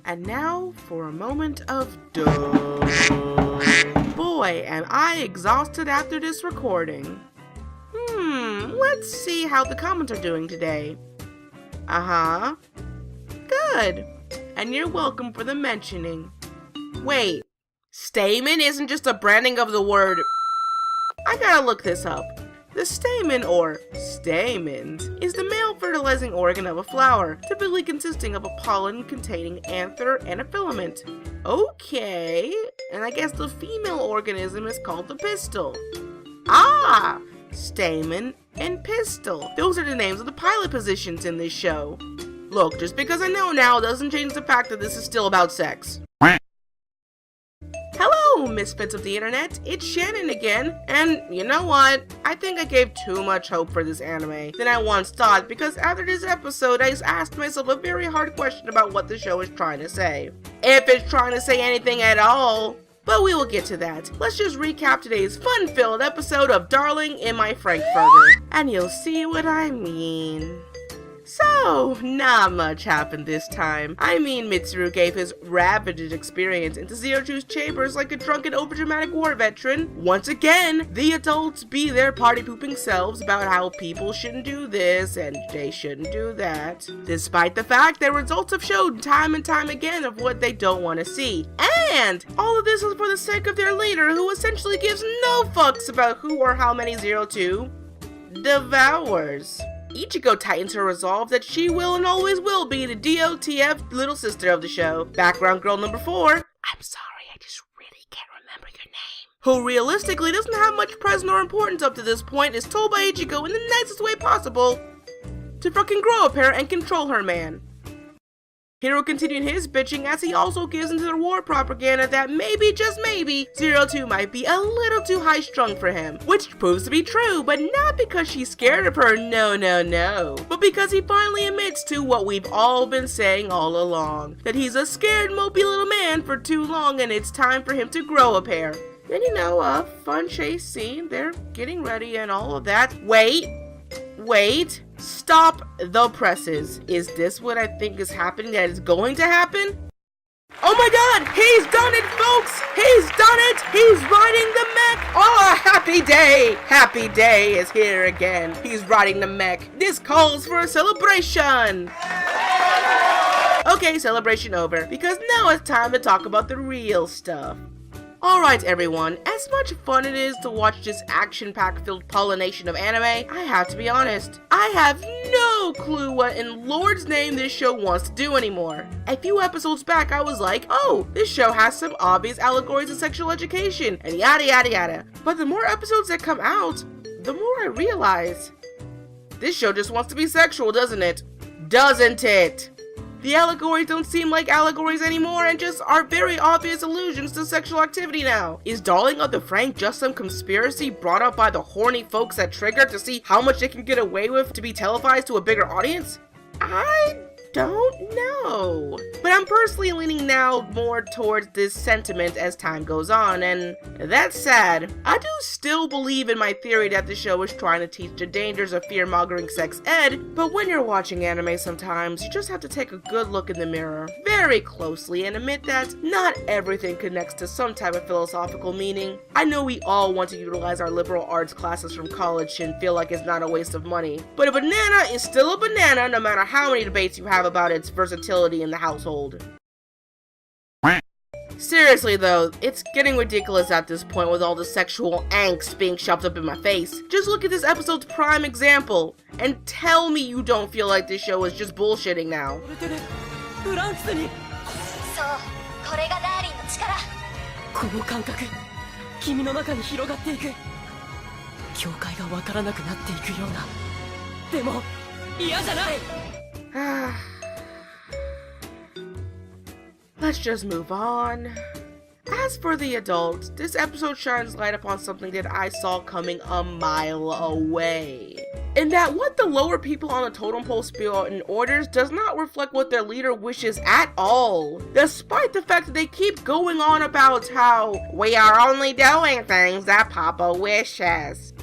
And now for a moment of duh. Boy, am I exhausted after this recording. Let's see how the comments are doing today. Good. And you're welcome for the mentioning. Wait, stamen isn't just a branding of the word. I gotta look this up. The stamen, or stamens, is the male fertilizing organ of a flower, typically consisting of a pollen-containing anther and a filament. Okay, and I guess the female organism is called the pistil. Stamen and pistil. Those are the names of the pilot positions in this show. Look, just because I know now doesn't change the fact that this is still about sex. Hello, misfits of the internet, it's Shannon again, and you know what? I think I gave too much hope for this anime than I once thought, because after this episode I asked myself a very hard question about what the show is trying to say. If it's trying to say anything at all. But we will get to that. Let's just recap today's fun-filled episode of Darling in My Frankfurter, and you'll see what I mean. So, not much happened this time. I mean, Mitsuru gave his ravaged experience into Zero-Two's chambers like a drunken overdramatic war veteran. Once again, the adults be their party-pooping selves about how people shouldn't do this and they shouldn't do that, despite the fact that results have showed time and time again of what they don't want to see. And all of this is for the sake of their leader, who essentially gives no fucks about who or how many Zero-Two devours. Ichigo tightens her resolve that she will and always will be the DOTF little sister of the show. Background girl number 4, I'm sorry, I just really can't remember your name, who realistically doesn't have much presence or importance up to this point, is told by Ichigo in the nicest way possible to fucking grow a pair and control her man. Hiro continuing his bitching as he also gives into the war propaganda that maybe, just maybe, Zero-Two might be a little too high-strung for him, which proves to be true, but not because she's scared of her, no, but because he finally admits to what we've all been saying all along, that he's a scared, mopey little man for too long and it's time for him to grow a pair. Then a fun chase scene, they're getting ready and all of that. Wait, stop the presses. Is this what I think is happening that is going to happen? Oh my god, he's done it, folks! He's done it! He's riding the mech! Oh, happy day! Happy day is here again. He's riding the mech. This calls for a celebration! Okay, celebration over, because now it's time to talk about the real stuff. Alright everyone, as much fun it is to watch this action-packed filled pollination of anime, I have to be honest, I have no clue what in Lord's name this show wants to do anymore. A few episodes back I was like, oh, this show has some obvious allegories of sexual education, and yada yada yada. But the more episodes that come out, the more I realize, this show just wants to be sexual, doesn't it? Doesn't it? The allegories don't seem like allegories anymore and just are very obvious allusions to sexual activity now. Is Darling of the Franxx just some conspiracy brought up by the horny folks at Trigger to see how much they can get away with to be televised to a bigger audience? I don't know. But I'm personally leaning now more towards this sentiment as time goes on, and that's sad. I do still believe in my theory that the show is trying to teach the dangers of fear-mongering sex ed, but when you're watching anime sometimes, you just have to take a good look in the mirror very closely and admit that not everything connects to some type of philosophical meaning. I know we all want to utilize our liberal arts classes from college and feel like it's not a waste of money, but a banana is still a banana no matter how many debates you have about its versatility in the household. Seriously though, it's getting ridiculous at this point with all the sexual angst being shoved up in my face. Just look at this episode's prime example, and tell me you don't feel like this show is just bullshitting now. Let's just move on. As for the adults, this episode shines light upon something that I saw coming a mile away. In that what the lower people on the totem pole spew out in orders does not reflect what their leader wishes at all. Despite the fact that they keep going on about how we are only doing things that Papa wishes.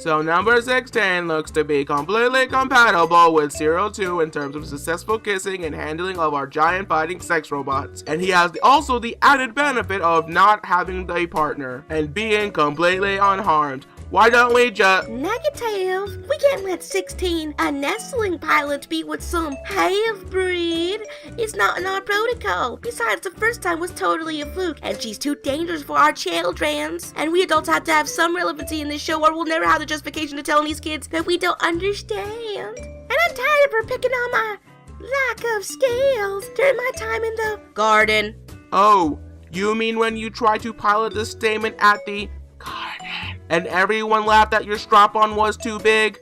So number 16 looks to be completely compatible with 02 in terms of successful kissing and handling of our giant fighting sex robots. And he has also the added benefit of not having a partner and being completely unharmed. Why don't we just— Negative. We can't let 16, a nestling pilot, be with some half-breed. It's not in our protocol. Besides, the first time was totally a fluke, and she's too dangerous for our childrens. And we adults have to have some relevancy in this show, or we'll never have the justification to tell these kids that we don't understand. And I'm tired of her picking on my lack of skills during my time in the garden. Oh, you mean when you try to pilot the statement at the garden and everyone laughed that your strap-on was too big?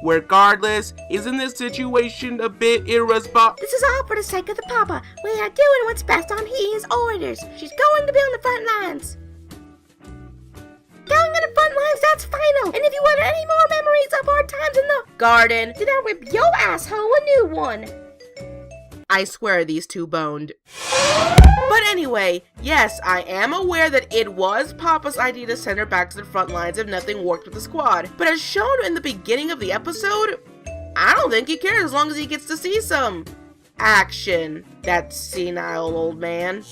Regardless, isn't this situation a bit irresponsible? This is all for the sake of the papa. We are doing what's best on his orders. She's going to be on the front lines. Going on the front lines, that's final. And if you want any more memories of our times in the garden, then I'll rip your asshole a new one. I swear these two boned. But anyway, yes, I am aware that it was Papa's idea to send her back to the front lines if nothing worked with the squad. But as shown in the beginning of the episode, I don't think he cares as long as he gets to see some action. That senile old man.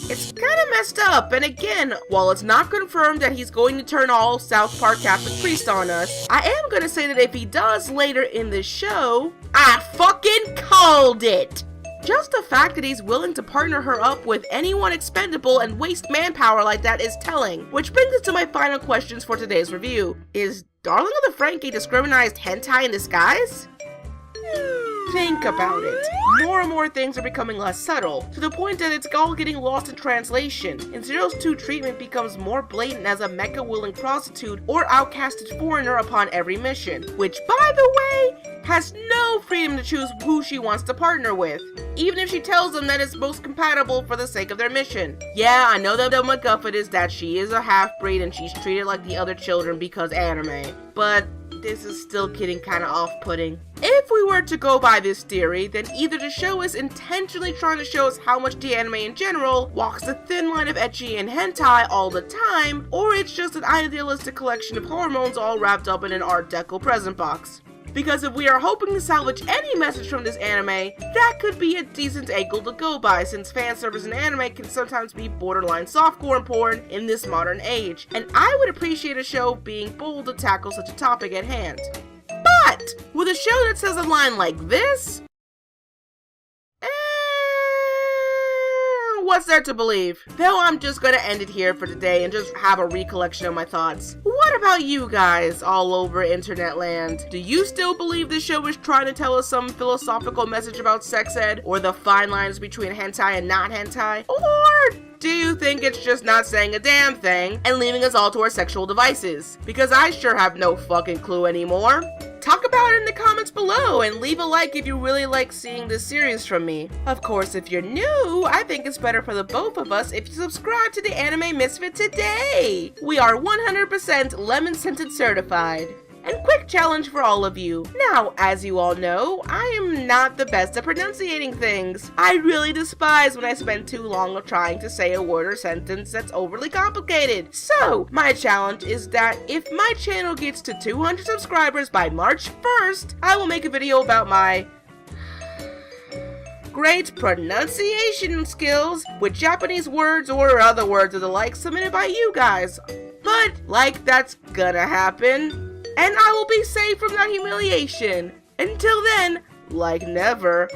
It's kind of messed up, and again, while it's not confirmed that he's going to turn all South Park Catholic priest on us, I am going to say that if he does later in this show, I fucking called it! Just the fact that he's willing to partner her up with anyone expendable and waste manpower like that is telling. Which brings us to my final questions for today's review. Is Darling of the Franxx a discriminized hentai in disguise? Think about it. More and more things are becoming less subtle, to the point that it's all getting lost in translation, and Zero's 2 treatment becomes more blatant as a mecha-willing prostitute or outcasted foreigner upon every mission, which, by the way, has no freedom to choose who she wants to partner with, even if she tells them that it's most compatible for the sake of their mission. Yeah, I know that the MacGuffin is that she is a half-breed and she's treated like the other children because anime, but this is still getting kinda off-putting. If we were to go by this theory, then either the show is intentionally trying to show us how much the anime in general walks the thin line of ecchi and hentai all the time, or it's just an idealistic collection of hormones all wrapped up in an Art Deco present box. Because if we are hoping to salvage any message from this anime, that could be a decent angle to go by, since fanservice in anime can sometimes be borderline softcore porn in this modern age, and I would appreciate a show being bold to tackle such a topic at hand. But with a show that says a line like this, what's there to believe? Though I'm just gonna end it here for today and just have a recollection of my thoughts. What about you guys all over internet land? Do you still believe this show is trying to tell us some philosophical message about sex ed, or the fine lines between hentai and not hentai? Or do you think it's just not saying a damn thing and leaving us all to our sexual devices? Because I sure have no fucking clue anymore. Talk about it in the comments below and leave a like if you really like seeing this series from me. Of course, if you're new, I think it's better for the both of us if you subscribe to the Anime Misfit today. We are 100% lemon scented certified. And quick challenge for all of you. Now, as you all know, I am not the best at pronunciating things. I really despise when I spend too long trying to say a word or sentence that's overly complicated. So, my challenge is that if my channel gets to 200 subscribers by March 1st, I will make a video about my great pronunciation skills with Japanese words or other words of the like submitted by you guys. But, like, that's gonna happen. And I will be safe from that humiliation. Until then, like never,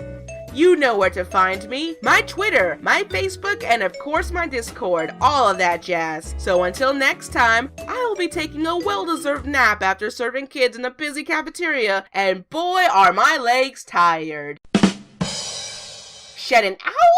you know where to find me. My Twitter, my Facebook, and of course my Discord. All of that jazz. So until next time, I will be taking a well-deserved nap after serving kids in a busy cafeteria. And boy, are my legs tired. Shedding out.